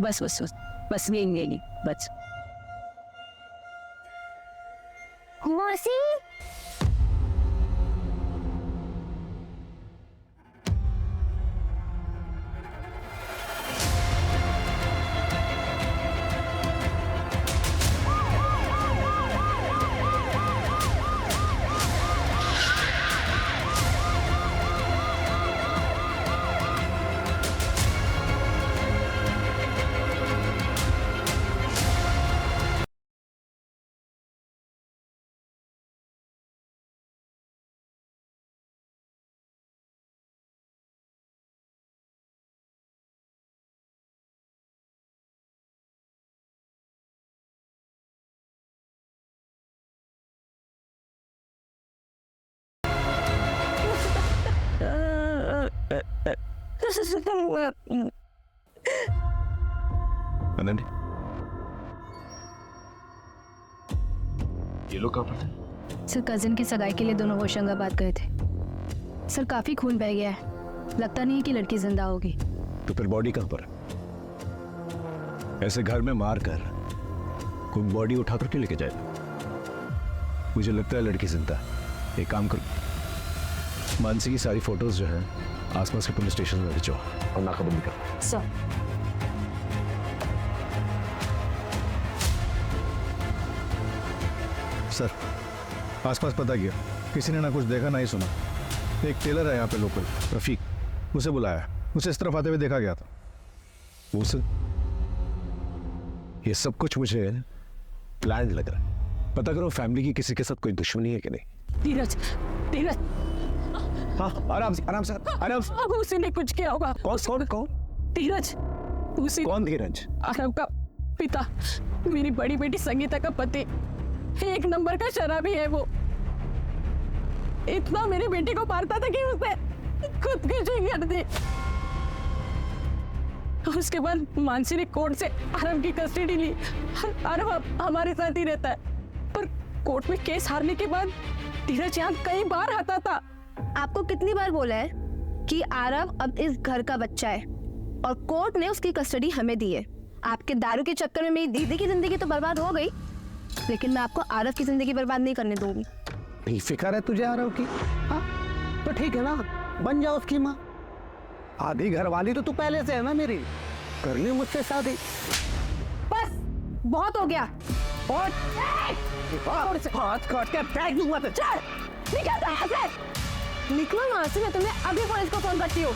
बस बस बस बस यही बस। मौसी अनन्या, ये लोग कहाँ पर थे? सर कजिन की सगाई के लिए दोनों होशंगाबाद गए थे। सर काफी खून बह गया है, लगता नहीं है कि लड़की जिंदा होगी। तो फिर बॉडी कहाँ पर है? ऐसे घर में मार कर कोई बॉडी उठा कर क्यों लेके जाएगा? मुझे लगता है लड़की जिंदा है। एक काम करो, मानसी की सारी फोटोज जो है आसपास के पुलिस स्टेशन में भिजो और नाकाबंदी करो। सर सर आसपास पता किया, किसी ने ना कुछ देखा ना ही सुना। एक टेलर है यहाँ पे लोकल, रफीक, उसे बुलाया, उसे इस तरफ आते हुए देखा गया था। उसे ये सब कुछ मुझे प्लान लग रहा है। पता करो फैमिली की किसी के साथ कोई दुश्मनी है कि नहीं। धीरज धीरज, हाँ आराम से आराम से आराम से। अब उसी ने कुछ किया होगा। कौन कौन? धीरज, उसी कौन धीरज? आरव का पिता, मेरी बड़ी बेटी संगीता का पति। एक नंबर का शराबी है वो। इतना मेरी बेटी को मारता था कि उसने खुदकुशी कर दी। उसके बाद मानसी ने कोर्ट से आरव की कस्टडी ली। आरव अब हमारे साथ ही रहता है, पर कोर्ट में केस हारने के बाद धीरज यहाँ कई बार आता था। आपको कितनी बार बोला है कि आरव अब इस घर का बच्चा है और कोर्ट ने उसकी कस्टडी हमें दी है। आपके दारू के चक्कर में मेरी दीदी की जिंदगी तो बर्बाद हो गई, लेकिन मैं आपको आरव की जिंदगी बर्बाद नहीं करने दूंगी। फिक्र है तुझे आरव की? हाँ तो ठीक है ना, बन जाओ उसकी माँ। आधी घर वाली तो तू पहले से है ना मेरी, करनी मुझसे शादी। बस बहुत हो गया। हाथ काट के फेंक दूंगा तो चल निकल यहाँ से, निकलो यहाँ से, मैं तुम्हें अभी पुलिस को फोन करती हूँ।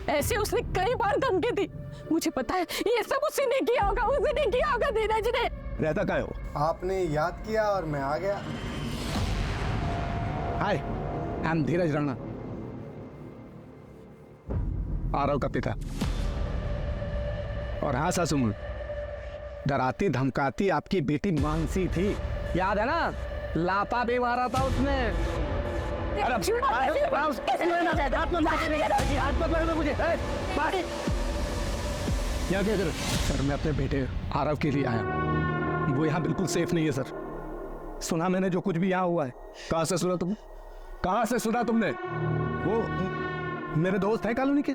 ऐसे उसने कई बार धमकी दी। मुझे पता है ये सब उसी ने किया होगा, उसी ने किया होगा धीरज ने। रहता कहाँ है वो? आपने याद किया और मैं आ गया। हाय, आई एम धीरज राणा, आरव का पिता। और हाँ सासू माँ, डराती धमकाती आपकी बेटी मानसी थी, याद है ना? लापा भी मारा था उसने। यहाँ क्या कर? सर मैं अपने बेटे आरव के लिए आया, वो यहाँ बिल्कुल सेफ नहीं है सर। सुना मैंने जो कुछ भी यहाँ हुआ है। कहाँ से सुना तुमने? कहाँ से सुना तुमने? वो मेरे दोस्त हैं कॉलोनी के,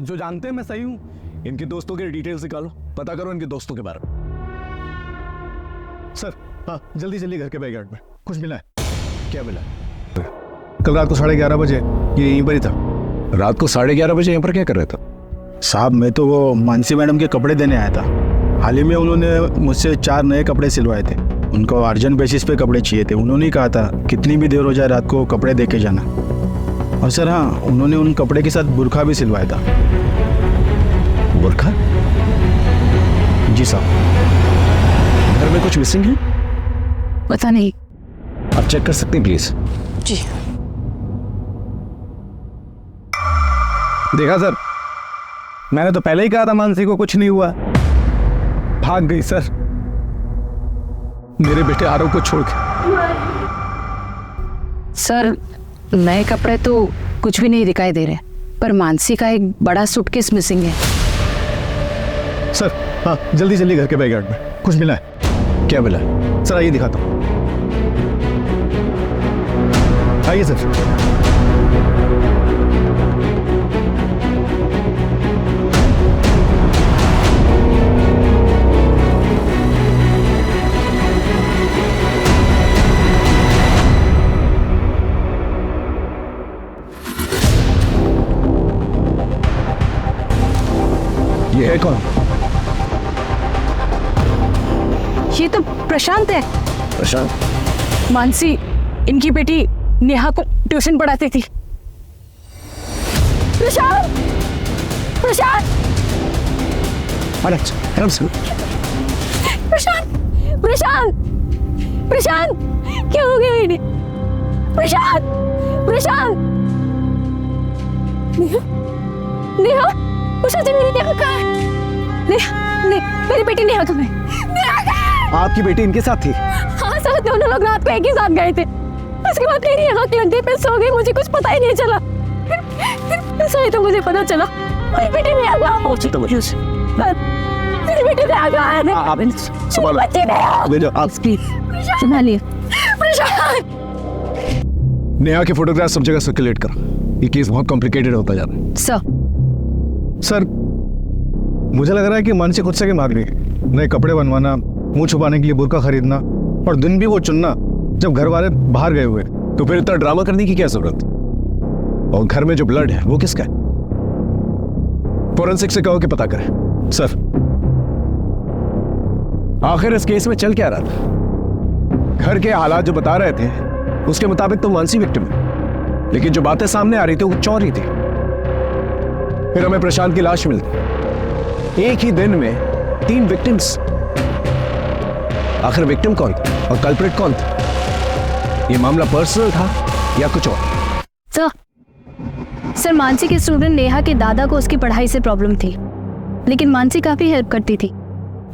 जो जानते हैं मैं सही हूँ। इनके दोस्तों के डिटेल्स निकालो, पता करो इनके दोस्तों के बारे में। सर हाँ जल्दी जल्दी घर के बैकयार्ड में कुछ मिला है। क्या मिला? कल रात को 11:30 बजे ये यहीं पर ही था। रात को 11:30 बजे यहाँ पर क्या कर रहा था? साहब मैं तो वो मानसी मैडम के कपड़े देने आया था। हाल ही में उन्होंने मुझसे 4 नए कपड़े सिलवाए थे। उनको अर्जेंट बेसिस पे कपड़े चाहिए थे। उन्होंने कहा था कितनी भी देर हो जाए रात को कपड़े दे के जाना। और सर हाँ, उन्होंने उन कपड़े के साथ बुर्का भी सिलवाया था। बुर्का? जी साहब। घर में कुछ मिसिंग है? पता नहीं। आप चेक कर सकते हैं प्लीज? जी। देखा सर, मैंने तो पहले ही कहा था मानसी को कुछ नहीं हुआ। भाग गई सर, मेरे बेटे आरव को छोड़ के। सर नए कपड़े तो कुछ भी नहीं दिखाई दे रहे, पर मानसी का एक बड़ा सूटकेस मिसिंग है। सर हाँ जल्दी जल्दी घर के बैकयार्ड में कुछ मिला है। क्या मिला? सर आइए दिखाता हूँ। आइए सर। ये कौन? ये तो प्रशांत है। प्रशांत? मानसी इनकी बेटी नेहा को ट्यूशन पढ़ाती थी। प्रशांत, प्रशांत, प्रशांत, प्रशांत, प्रशांत, क्या हो गया इन्हें? प्रशांत, प्रशांत, नेहा, नेहा, प्रशांत मेरी नेहा कहाँ है? नेहा, मेरी बेटी नेहा कहाँ है? नेहा कहाँ है? आपकी बेटी इनके साथ थी? हाँ सर, दोनों लोग रात को एक ही साथ गए थे। उसके बाद मेरी आँख लग गई, मैं सो गई, मुझे कुछ पता ही नहीं चला। फिर सही तो मुझे पता चला मेरी बेटी ने आ गया। मेरी बेटी ने आ गया है। आप संभालो। आप संभालिए। नेहा के फोटोग्राफ सब जगह सर्कुलेट कर। ये केस बहुत कॉम्प्लिकेटेड होता जा रहा है। सर मुझे लग रहा है कि मानसी खुद से के मार रही है। नए कपड़े बनवाना, मुंह छुपाने के लिए बुर्का खरीदना, और दिन भी वो चुनना जब घर वाले बाहर गए हुए। तो फिर इतना ड्रामा करने की क्या जरूरत? और घर में जो ब्लड है वो किसका है? फोरेंसिक से कहो कि पता करें। सर आखिर इस केस में चल क्या रहा था? घर के हालात जो बता रहे थे उसके मुताबिक तो मानसी विक्टिम है, लेकिन जो बातें सामने आ रही थी वो चौरी थी। फिर हमें प्रशांत की लाश मिलती। एक ही दिन में 3 विक्टिम्स। आखिर विक्टिम कौन था और कल्प्रिट कौन था? ये मामला पर्सनल था या कुछ और? सर मानसी के स्टूडेंट नेहा के दादा को उसकी पढ़ाई से प्रॉब्लम थी, लेकिन मानसी काफी हेल्प करती थी।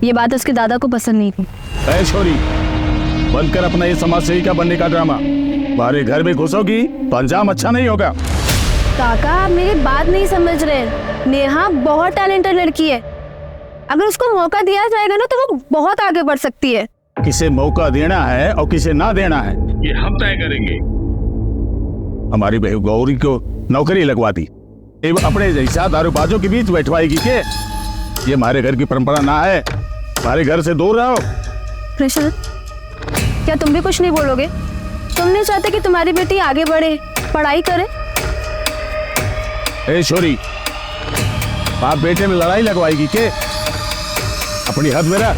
ये बात उसके दादा को पसंद नहीं थी। ऐ छोरी, बंद कर अपना ये समाज सेविका बनने का ड्रामा। हमारे घर में घुसोगी तो अंजाम अच्छा नहीं होगा। काका आप मेरी बात नहीं समझ रहे। नेहा बहुत टैलेंटेड लड़की है। अगर उसको मौका दिया जाएगा ना तो वो बहुत आगे बढ़ सकती है। किसे मौका देना है और किसे ना देना है ये हम तय करेंगे। हमारी बहू गौरी को नौकरी लगवा दी, एवं अपने जैसा दारूबाजों के बीच बैठवाएगी के? ये हमारे घर की परंपरा ना है। हमारे घर से दूर रहो। प्रशांत, क्या तुम भी कुछ नहीं बोलोगे? तुम नहीं चाहते कि तुम्हारी बेटी आगे बढ़े, पढ़ाई करे? ए छोरी, बाप बेटे में लड़ाई लगवाएगी के? अपनी हद में रह।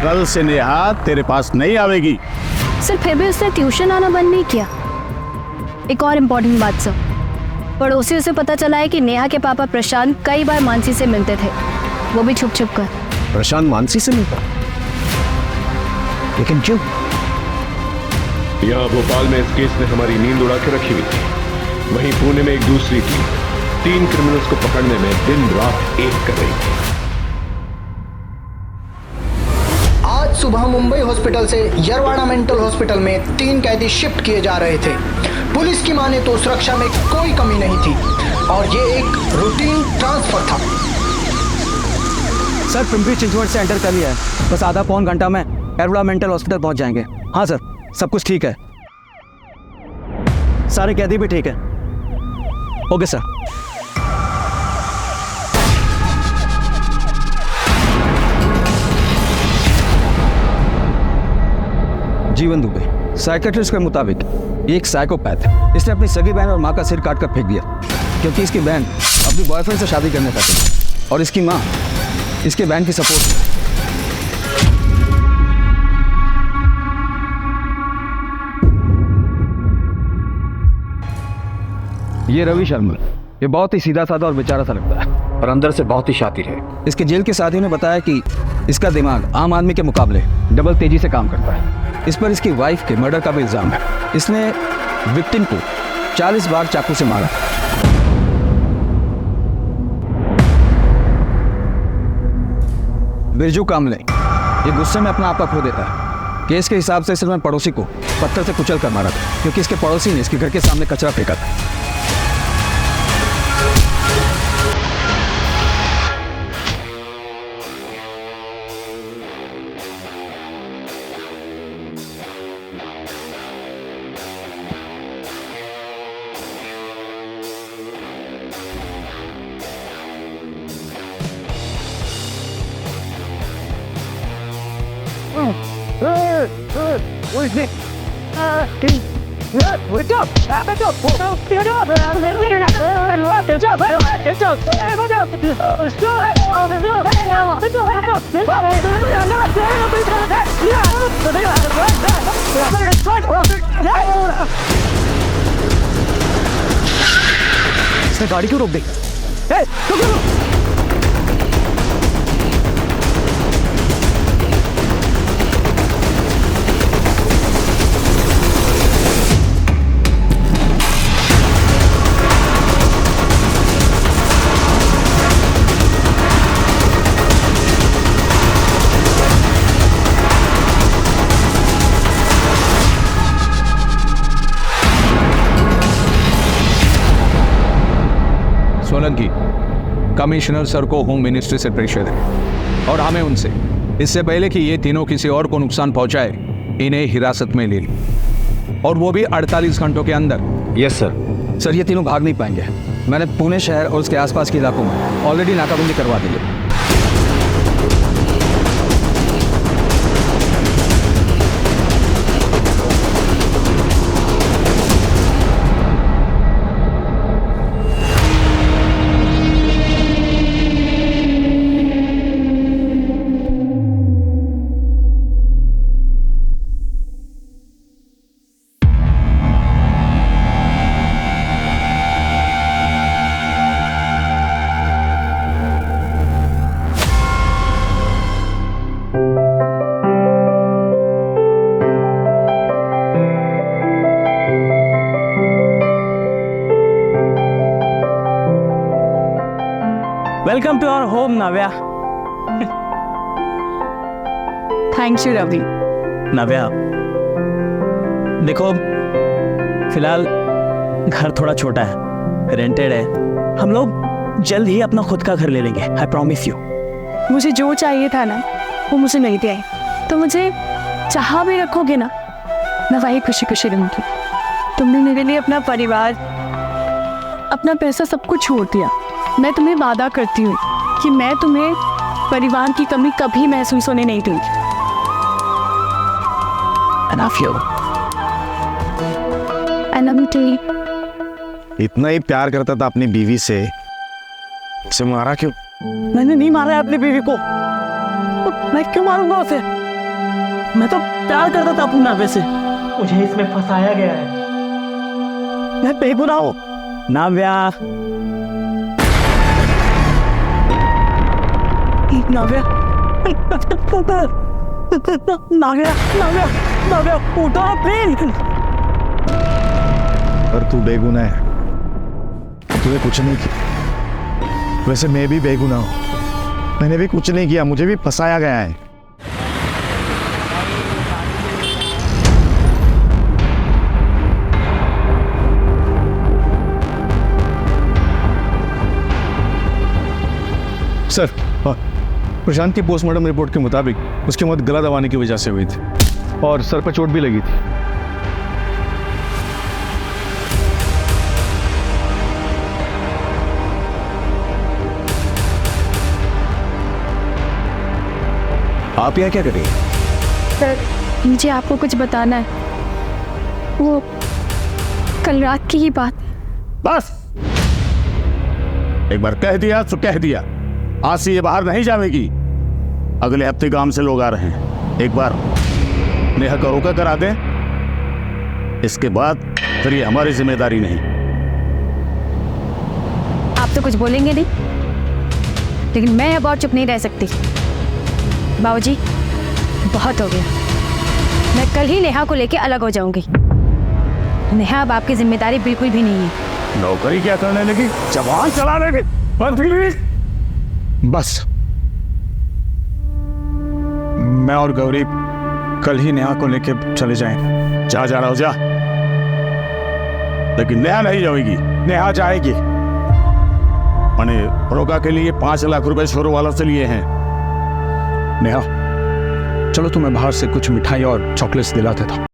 कल से नेहा तेरे पास नहीं आवेगी। सर फिर भी उसने ट्यूशन आना बंद नहीं किया। एक और इम्पोर्टेंट बात सर, पड़ोसियों से पता चला है कि नेहा के पापा प्रशांत कई बार मानसी से मिलते थे, वो भी छुप छुप कर। प्रशांत मानसी से मिलता? लेकिन क्यों? यहाँ भोपाल में इस केस ने हमारी नींद उड़ा के रखी हुई थी। वहीं पुणे में एक दूसरी टीम 3 क्रिमिनल्स को पकड़ने में दिन रात एक कर रही थी। आज सुबह मुंबई हॉस्पिटल से यरवाड़ा मेंटल हॉस्पिटल में 3 कैदी शिफ्ट किए जा रहे थे। पुलिस की माने तो सुरक्षा में कोई कमी नहीं थी और ये एक रूटीन ट्रांसफर था। सर पिंपरी चिंचवड से एंटर कर लिया है। बस आधा पौन घंटा में यरवाड़ा मेंटल हॉस्पिटल पहुंच जाएंगे। हाँ सर, सब कुछ ठीक है। सारे कैदी भी ठीक है। Okay sir. जीवन दुबे साइकेट्रिस्ट के मुताबिक ये एक साइकोपैथ है। इसने अपनी सगी बहन और माँ का सिर काट कर फेंक दिया क्योंकि इसकी बहन अपनी बॉयफ्रेंड से शादी करना चाहती है और इसकी माँ इसके बहन की सपोर्ट। ये रवि शर्मा, ये बहुत ही सीधा साधा और बेचारा सा लगता है और अंदर से बहुत ही शातिर है। इसके जेल के साथियों ने बताया कि इसका दिमाग आम आदमी के मुकाबले डबल तेजी से काम करता है। इस पर इसकी वाइफ के मर्डर का भी इल्जाम है। इसने विक्टिम को 40 बार चाकू से मारा। बिरजू कामले ये गुस्से में अपना आपा खो देता है। केस के हिसाब से इसने पड़ोसी को पत्थर से कुचल कर मारा था क्योंकि इसके पड़ोसी ने इसके घर के सामने कचरा फेंका था। इसने गाड़ी क्यों रोक दी? रुको। सोलंकी, कमिश्नर सर को होम मिनिस्ट्री से प्रेशर है और हमें उनसे इससे पहले कि ये तीनों किसी और को नुकसान पहुंचाए इन्हें हिरासत में ले ली, और वो भी 48 घंटों के अंदर। Yes sir. सर ये तीनों भाग नहीं पाएंगे। मैंने पुणे शहर और उसके आसपास के इलाकों में ऑलरेडी नाकाबंदी करवा दी है। Welcome to our home Navya. Thank you Ravi. Navya, देखो फिलहाल घर थोड़ा छोटा है, रेंटेड है। हम लोग जल्द ही अपना खुद का घर ले लेंगे, आई प्रॉमिस यू। मुझे जो चाहिए था ना वो मुझे मिल गया है, तो मुझे जहाँ भी रखोगे ना मैं वही खुशी खुशी रहूंगी। तुमने मेरे लिए अपना परिवार, अपना पैसा सब कुछ छोड़ दिया। मैं तुम्हें वादा करती हूँ कि मैं तुम्हें परिवार की कमी कभी महसूस होने नहीं दूंगी। I love you. I love you too। इतना ही प्यार करता था अपनी बीवी से, उसे मारा क्यों? मैंने नहीं मारा है अपनी बीवी को। मैं क्यों मारूंगा उसे? मैं तो प्यार करता था अपनी नावे से। मुझे इसमें फंसाया गया है। मैं बेगुनाह हूँ। नाव्या, नाव्या, नाव्या, नाव्या, नाव्या, उठो प्लीज। पर तू बेगुनाह है, तूने कुछ नहीं किया। वैसे मैं भी बेगुनाह हूँ, मैंने भी कुछ नहीं किया, मुझे भी फंसाया गया है। सर, प्रशांत की पोस्टमार्टम रिपोर्ट के मुताबिक उसकी मौत गला दबाने की वजह से हुई थी और सर पर चोट भी लगी थी। आप यहाँ क्या कर रही हैं? सर मुझे आपको कुछ बताना है। वो कल रात की ही बात। बस एक बार कह दिया तो कह दिया, आज से ये बाहर नहीं जाएगी। अगले हफ्ते गांव से लोग आ रहे हैं, एक बार नेहा का रोका करा दें, इसके बाद फिर ये हमारी जिम्मेदारी नहीं। आप तो कुछ बोलेंगे नहीं, लेकिन मैं अब और चुप नहीं रह सकती। बाबूजी बहुत हो गया, मैं कल ही नेहा को लेके अलग हो जाऊंगी। नेहा अब आपकी जिम्मेदारी बिल्कुल भी नहीं है। नौकरी क्या करने लगी, जवान चलाने लगी। बस मैं और गौरी कल ही नेहा को लेके चले जाएं। जा रहा हो जा, लेकिन नेहा नहीं जाएगी। नेहा जाएगी। मैंने रोका के लिए 5 लाख रुपए छोरो वाला से लिए हैं। नेहा चलो, तुम्हें बाहर से कुछ मिठाई और चॉकलेट्स दिलाते था।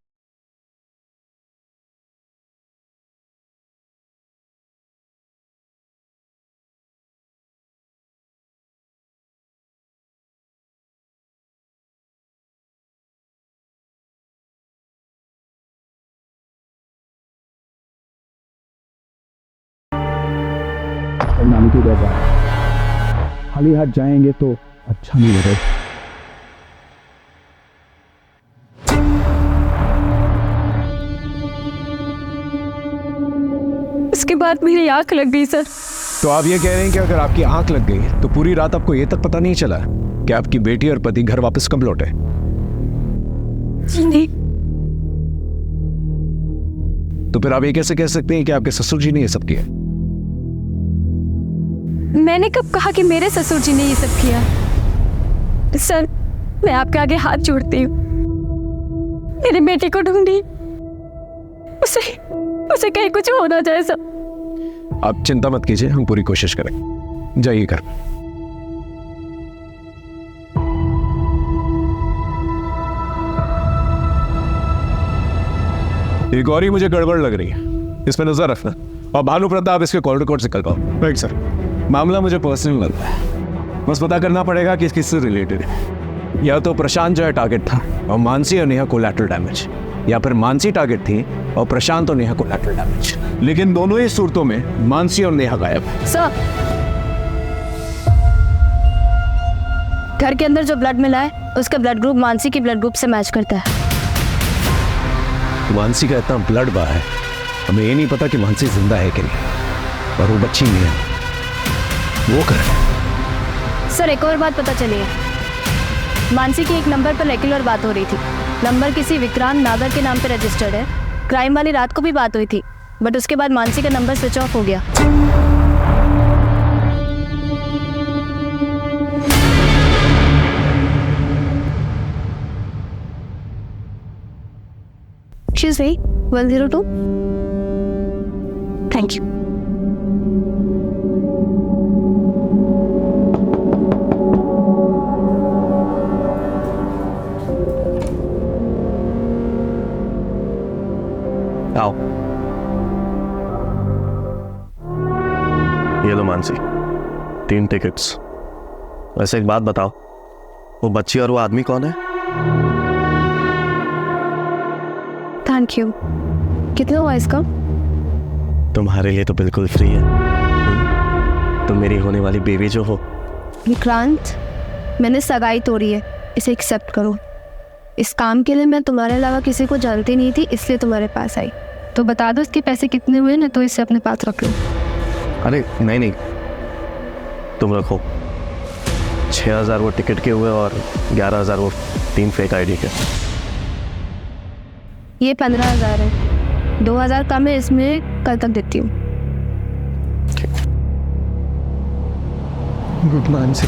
उधर जा रहा है। खाली हाथ जाएंगे तो अच्छा नहीं लगेगा। उसके बाद मेरी आंख लग गई सर। तो आप ये कह रहे हैं कि अगर आपकी आंख लग गई तो पूरी रात आपको ये तक पता नहीं चला कि आपकी बेटी और पति घर वापस कब लौटे? जी नहीं। तो फिर आप ये कैसे कह सकते हैं कि आपके ससुर जी ने ये सब किया? मैंने कब कहा कि मेरे ससुर जी ने ये सब किया? सर, मैं आपके आगे हाथ जोड़ती हूँ, मेरी बेटी को ढूंढिए, उसे कहीं कुछ हो ना जाए सर। आप चिंता मत कीजिए, हम पूरी कोशिश करेंगे। जाइए घर। एक और ही मुझे गड़बड़ लग रही है, इसमें नजर रखना। और भानु प्रताप इसके कॉल रिकॉर्ड से निकल पाओ। Right sir. मामला मुझे पर्सनल लगता है, बस पता करना पड़ेगा कि किससे रिलेटेड है। या तो प्रशांत जो है टारगेट था और मानसी और नेहा कोलैटरल डैमेज, या फिर मानसी टारगेट थी और प्रशांत और नेहा कोलैटरल डैमेज। लेकिन दोनों ही सूरतों में मानसी और नेहा गायब है। सर, घर के अंदर जो ब्लड मिला है उसका ब्लड ग्रुप मानसी के ब्लड ग्रुप से मैच करता है। मानसी का इतना ब्लड बहा है, हमें ये नहीं पता कि मानसी जिंदा है कि नहीं, और वो बच्ची नहीं है, वो कर। सर, एक और बात पता चली है। मानसी की एक नंबर पर रेगुलर बात हो रही थी। नंबर किसी विक्रांत नागर के नाम पे रजिस्टर्ड है। क्राइम वाली रात को भी बात हुई थी, बट उसके बाद मानसी का नंबर स्विच ऑफ हो गया। Excuse me, 102? Thank you. आओ, ये लो मानसी, 3 टिकट्स। वैसे एक बात बताओ, वो बच्ची और वो आदमी कौन है? Thank you. कितना हुआ इसका? तुम्हारे लिए तो बिल्कुल फ्री है। तुम मेरी होने वाली बेबी जो हो। विक्रांत, मैंने सगाई तोड़ी है, इसे एक्सेप्ट करो। इस काम के लिए मैं तुम्हारे अलावा किसी को जानती नहीं थी, इसलिए तुम्हारे पास आई। तो बता दो इसके पैसे कितने हुए ना, तो इसे अपने पास रख लो। अरे नहीं, तुम रखो। 6,000 वो टिकट के हुए और 11,000 वो 3 फेक आईडी के। ये 15,000 है, 2,000 कम है, इसमें कल तक देती हूँ। गुड मानसी।